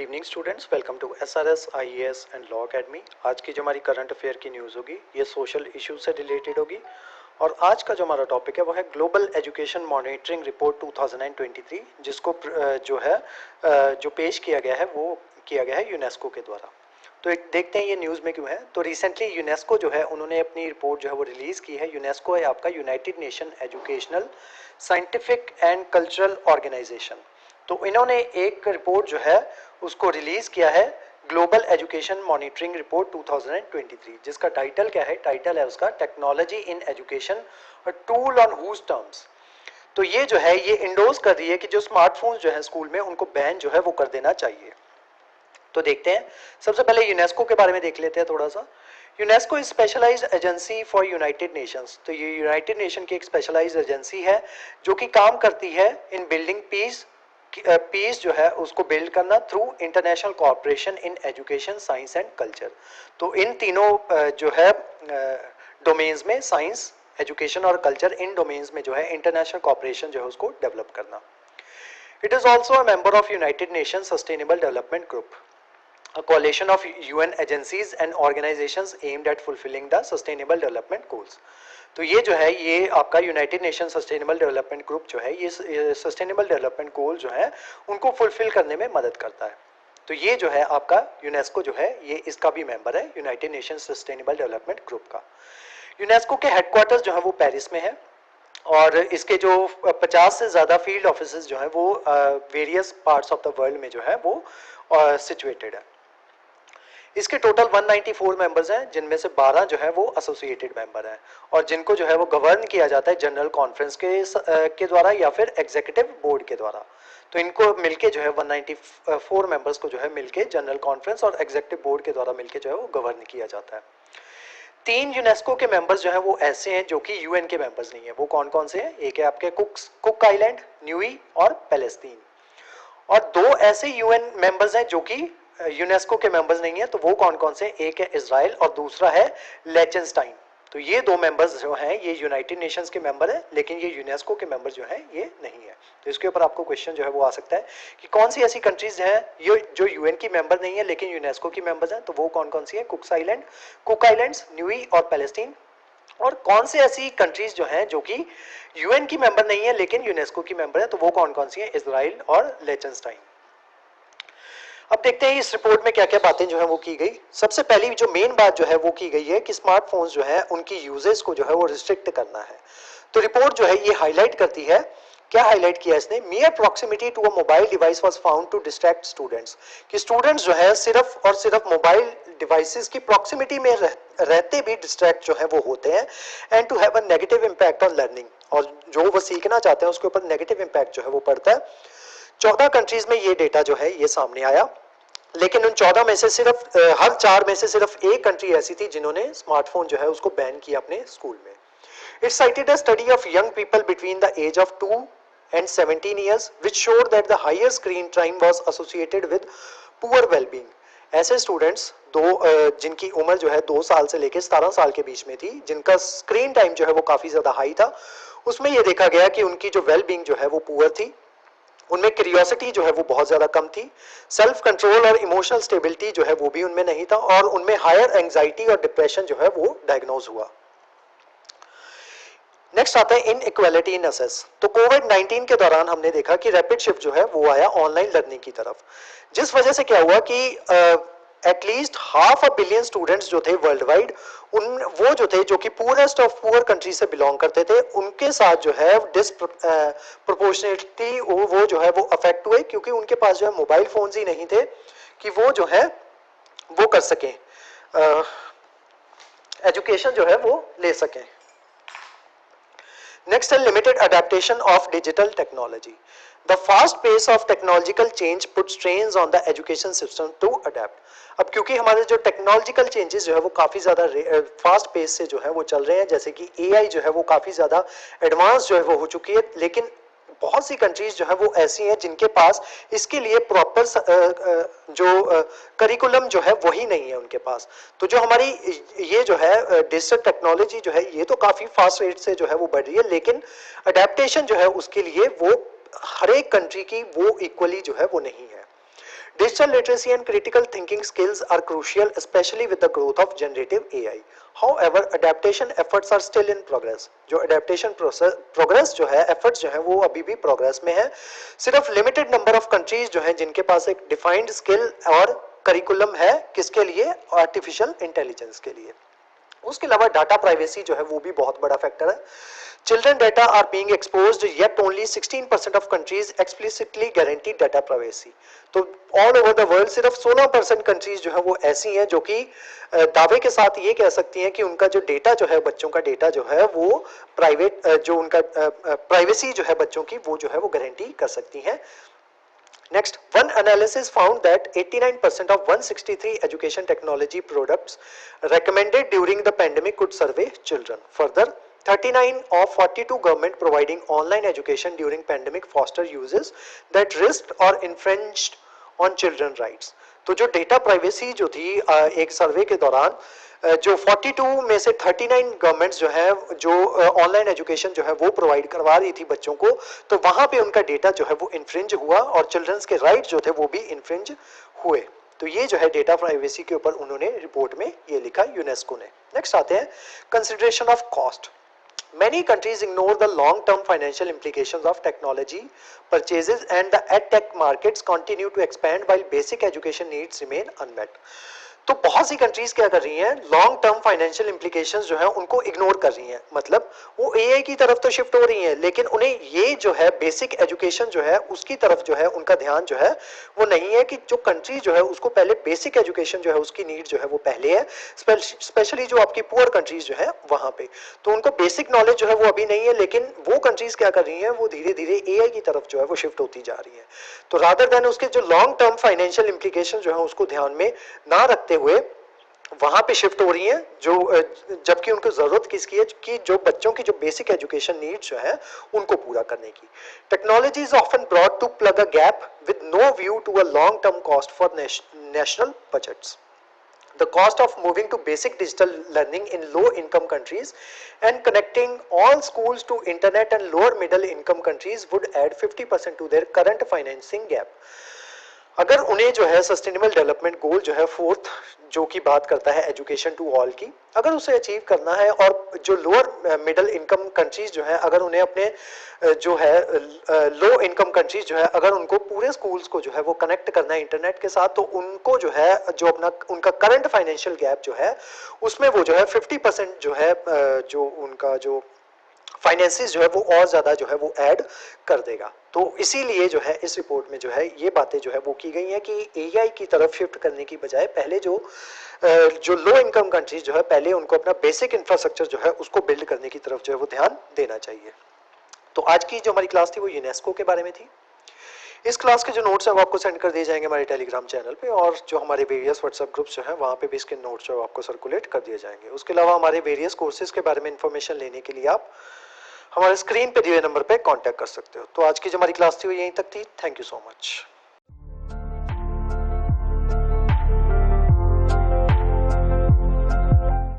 Evening students, welcome to SRS IAS and law academy. आज की जो हमारी करंट अफेयर की न्यूज़ होगी ये सोशल इश्यूज से रिलेटेड होगी और आज का जो हमारा टॉपिक है वो है ग्लोबल एजुकेशन मॉनिटरिंग रिपोर्ट 2023, जिसको जो पेश किया गया है वो किया गया है यूनेस्को के द्वारा। तो एक देखते हैं ये न्यूज़ में क्यों है। तो रिसेंटली यूनेस्को जो है उन्होंने अपनी रिपोर्ट जो है वो रिलीज़ की है। यूनेस्को है आपका United Nation Educational Scientific and Cultural Organisation. तो इन्होंने एक रिपोर्ट जो है उसको रिलीज़ किया है, ग्लोबल एजुकेशन मॉनिटरिंग रिपोर्ट 2023, जिसका टाइटल क्या है? टाइटल है उसका technology in education, a tool on whose terms. तो ये जो है ये इंडोर्स कर रही है कि जो स्मार्टफोन्स जो है स्कूल में उनको बैन जो है वो कर देना चाहिए। तो देखते हैं, सबसे पहले यूनेस्को के बारे में देख लेते हैं थोड़ा सा। UNESCO is specialised agency for United Nations. तो ये यूनाइटेड नेशन की एक स्पेशलाइज्ड एजेंसी है जो कि काम करती है इन बिल्डिंग पीस जो है उसको बिल्ड करना through international cooperation in education, science and culture. तो इन तीनों जो है डोमेन्स में, साइंस, एजुकेशन और कल्चर, इन डोमेन्स में जो है इंटरनेशनल कोऑपरेशन जो है उसको डेवलप करना। It is also a member of United nation sustainable development group, a coalition of UN agencies and organizations aimed at fulfilling the sustainable development goals। तो ये जो है ये आपका United nation sustainable development group जो है ये सस्टेनेबल डेवलपमेंट गोल जो है उनको फुलफिल करने में मदद करता है। तो ये जो है आपका यूनेस्को जो है ये इसका भी मेंबर है, United nation sustainable development group का। यूनेस्को के हेडक्वार्टर्स जो है वो पेरिस में है और इसके जो 50 से ज़्यादा फील्ड ऑफिसेज जो है वो various parts of the world में जो है वो सिचुएटेड है। इसके टोटल 194 मेंबर्स हैं, जिनमें से 12 जो है वो एसोसिएटेड मेंबर हैं और जिनको जो है वो गवर्न किया जाता है जनरल कॉन्फ्रेंस के द्वारा या फिर एग्जीक्यूटिव बोर्ड के द्वारा। तो इनको मिलके जो है 194 मेंबर्स को जो है मिलके जनरल कॉन्फ्रेंस और एग्जीक्यूटिव बोर्ड के द्वारा मिलके जो है वो गवर्न किया जाता है। 3 यूनेस्को के मेंबर्स जो है वो ऐसे हैं जो कि यूएन के मेंबर्स नहीं है। वो कौन कौन से हैं? एक है आपके कुक आइलैंड, न्यूई और पैलेस्तीन। और 2 ऐसे यूएन मेंबर्स हैं जो कि यूनेस्को के मेंबर्स नहीं है। तो वो कौन कौन से? एक है इजराइल और दूसरा है लेचनस्टाइन। तो ये 2 मेंबर्स जो हैं ये यूनाइटेड नेशंस के मेंबर हैं, लेकिन ये यूनेस्को के मेंबर जो हैं ये नहीं है। तो इसके ऊपर आपको क्वेश्चन जो है वो आ सकता है कि कौन सी ऐसी कंट्रीज हैं ये जो यूएन की मेंबर नहीं है लेकिन यूनेस्को की मेंबर्स हैं। तो वो कौन कौन सी है? कुक आइलैंड्स, न्यूई और पैलेस्टीन। और कौन से ऐसी कंट्रीज जो हैं जो कि यूएन की मेंबर नहीं है लेकिन यूनेस्को की मेंबर है? तो वो कौन कौन सी है? इजराइल और लेचनस्टाइन। अब देखते हैं इस रिपोर्ट में क्या क्या बातें जो है वो की गई। सबसे पहली जो मेन बात जो है वो की गई है कि स्मार्टफोन्स जो है उनकी यूजेस को जो है वो रिस्ट्रिक्ट करना है। तो रिपोर्ट जो है ये हाईलाइट करती है, क्या हाईलाइट किया इसने? Mere proximity to a mobile device was found to distract students. कि स्टूडेंट्स जो है सिर्फ और सिर्फ मोबाइल डिवाइसेस की प्रॉक्सिमिटी में रहते भी डिस्ट्रैक्ट जो है वो होते हैं and to have a negative impact on learning. और जो वो सीखना चाहते हैं उसके ऊपर नेगेटिव इम्पैक्ट जो है वो पड़ता है। 14 कंट्रीज में ये डेटा जो है ये सामने आया, लेकिन उन 14 में से सिर्फ हर 4 में से सिर्फ एक कंट्री ऐसी थी जिन्होंने स्मार्टफोन जो है उसको बैन किया अपने स्कूल में। It cited a study of young people between the age of 2 and 17 years, which showed that the higher screen time was associated with poor well-being। ऐसे स्टूडेंट्स जिनकी उम्र जो है 2 साल से लेकर 17 साल के बीच में थी, जिनका स्क्रीन टाइम जो है वो काफ़ी ज़्यादा हाई था, उसमें यह देखा गया कि उनकी जो वेल-बींग जो है वो पुअर थी, उनमें क्यूरियोसिटी जो है वो बहुत ज़्यादा कम थी, सेल्फ कंट्रोल और इमोशनल स्टेबिलिटी जो है वो भी उनमें नहीं था और उनमें हायर एंग्जाइटी और डिप्रेशन जो है वो डायग्नोज हुआ। नेक्स्ट आता है इन इक्वालिटी इन असेस। तो कोविड-19 के दौरान हमने देखा कि रैपिड शिफ्ट जो है वो आया ऑनलाइन लर्निंग की तरफ, जिस वजह से क्या हुआ कि एटलीस्ट 500 मिलियन स्टूडेंट्स जो थे वर्ल्ड वाइड, उन वो जो थे जो कि पुअरेस्ट ऑफ पुअर कंट्री से बिलोंग करते थे, उनके साथ जो है डिसप्रोपोर्शनेटली वो जो है वो अफेक्ट हुए, क्योंकि उनके पास जो है मोबाइल फोन्स ही नहीं थे कि वो जो है वो कर सकें, एजुकेशन जो है वो ले सकें। Next है limited adaptation of digital technology. The fast pace of technological change puts strains on the education system to adapt. अब क्योंकि हमारे जो टेक्नोलॉजिकल चेंजेस जो है वो काफ़ी ज़्यादा फास्ट पेस से जो है वो चल रहे हैं, जैसे कि एआई जो है वो काफ़ी ज़्यादा एडवांस जो है वो हो चुकी है, लेकिन बहुत सी कंट्रीज जो है वो ऐसी हैं जिनके पास इसके लिए प्रॉपर जो करिकुलम जो है वही नहीं है उनके पास। तो जो हमारी ये जो है डिजिटल टेक्नोलॉजी जो है ये तो काफ़ी फास्ट रेट से जो है वो बढ़ रही है, लेकिन अडेप्टेशन जो है उसके लिए वो हर एक कंट्री की वो इक्वली जो है वो नहीं है। Digital literacy and critical thinking skills are crucial, especially with the growth of generative AI. However, adaptation efforts are still in progress. जो adaptation progress जो है, efforts जो है, वो अभी भी progress में है. सिर्फ limited number of countries जो हैं, जिनके पास एक defined skill और curriculum है, किसके लिए? Artificial intelligence के लिए. उसके अलावा डाटा प्राइवेसी जो है वो भी बहुत बड़ा फैक्टर है. Children data are being exposed yet only 16% of countries explicitly guarantee data privacy. तो ऑल ओवर द वर्ल्ड सिर्फ 16% कंट्रीज जो है वो ऐसी हैं जो कि दावे के साथ ये कह सकती हैं कि उनका जो डेटा जो है, बच्चों का डेटा जो है वो प्राइवेट, जो उनका प्राइवेसी जो है बच्चों की, वो जो है वो गारंटी कर सकती हैं. Next, one analysis found that 89% of 163 education technology products recommended during the pandemic could survey children. Further, 39 of 42 government providing online education during pandemic foster uses that risked or infringed on children rights. तो जो data privacy जो थी एक सर्वे के दौरान जो 42 में से 39 गवर्नमेंट्स जो है, जो ऑनलाइन एजुकेशन जो है वो प्रोवाइड करवा रही थी बच्चों को, तो वहां पे उनका डेटा जो है वो इन्फ्रिंज हुआ और चिल्ड्रंस के राइट जो थे वो भी इन्फ्रिंज हुए. तो ये जो है डेटा प्राइवेसी के ऊपर उन्होंने रिपोर्ट में ये लिखा यूनेस्को ने. नेक्स्ट आते हैं consideration of cost. Many countries ignore the long-term financial implications of technology purchases and the edtech markets continue to expand while basic education needs remain unmet. तो बहुत सी कंट्रीज क्या कर रही हैं, लॉन्ग टर्म फाइनेंशियल इंप्लीकेशंस जो है उनको ignore कर रही हैं. मतलब वो एआई की तरफ तो शिफ्ट हो रही हैं, लेकिन उन्हें ये जो है बेसिक एजुकेशन जो है उसकी तरफ जो है उनका ध्यान जो है वो नहीं है. कि जो कंट्री जो है उसको पहले बेसिक एजुकेशन जो है उसकी नीड जो है वो पहले है, स्पेशली जो आपकी पुअर कंट्रीज जो है वहां पे, तो उनको बेसिक नॉलेज जो है वो अभी नहीं है. लेकिन वो कंट्रीज क्या कर रही हैं, वो धीरे धीरे एआई की तरफ जो है वो शिफ्ट होती जा रही है. तो रादर देन उसके जो लॉन्ग टर्म फाइनेंशियल इंप्लीकेशन जो है उसको ध्यान में ना रखते हुए वहां पे शिफ्ट हो रही हैं, जो जबकि उनको जरूरत किसकी है, कि जो बच्चों की जो बेसिक एजुकेशन नीड्स जो है उनको पूरा करने की. Technology is often brought to plug a gap with no view to a long term cost for national budgets. The cost of moving to basic digital learning in low income countries and connecting all schools to internet and lower middle income countries would add 50% to their current financing gap. अगर उन्हें जो है sustainable development goal जो है fourth, जो की बात करता है एजुकेशन टू ऑल की, अगर उसे अचीव करना है और जो लोअर मिडिल इनकम कंट्रीज जो है, अगर उन्हें अपने जो है लो इनकम कंट्रीज जो है, अगर उनको पूरे स्कूल्स को जो है वो कनेक्ट करना है इंटरनेट के साथ, तो उनको जो है जो अपना उनका करंट फाइनेंशियल गैप जो है उसमें वो जो है 50% जो है जो उनका जो फाइनेंसिस जो है वो और ज़्यादा जो है वो ऐड कर देगा. तो इसीलिए जो है इस रिपोर्ट में जो है ये बातें जो है वो की गई हैं कि एआई की तरफ शिफ्ट करने की बजाय पहले जो लो इनकम कंट्रीज जो है पहले उनको अपना बेसिक इंफ्रास्ट्रक्चर जो है उसको बिल्ड करने की तरफ जो है वो ध्यान देना चाहिए. तो आज की जो हमारी क्लास थी वो यूनेस्को के बारे में थी. इस क्लास के जो नोट्स है वो आपको सेंड कर दिए जाएंगे हमारे टेलीग्राम चैनल पे, और जो हमारे वेरियस व्हाट्सएप ग्रुप्स जो है वहाँ पे भी इसके नोट्स जो है आपको सर्कुलेट कर दिए जाएंगे. उसके अलावा हमारे वेरियस कोर्सेज के बारे में इन्फॉर्मेशन लेने के लिए आप हमारे स्क्रीन पे दिए नंबर पे कांटेक्ट कर सकते हो. तो आज की जो हमारी क्लास थी वो यहीं तक थी. Thank you so much.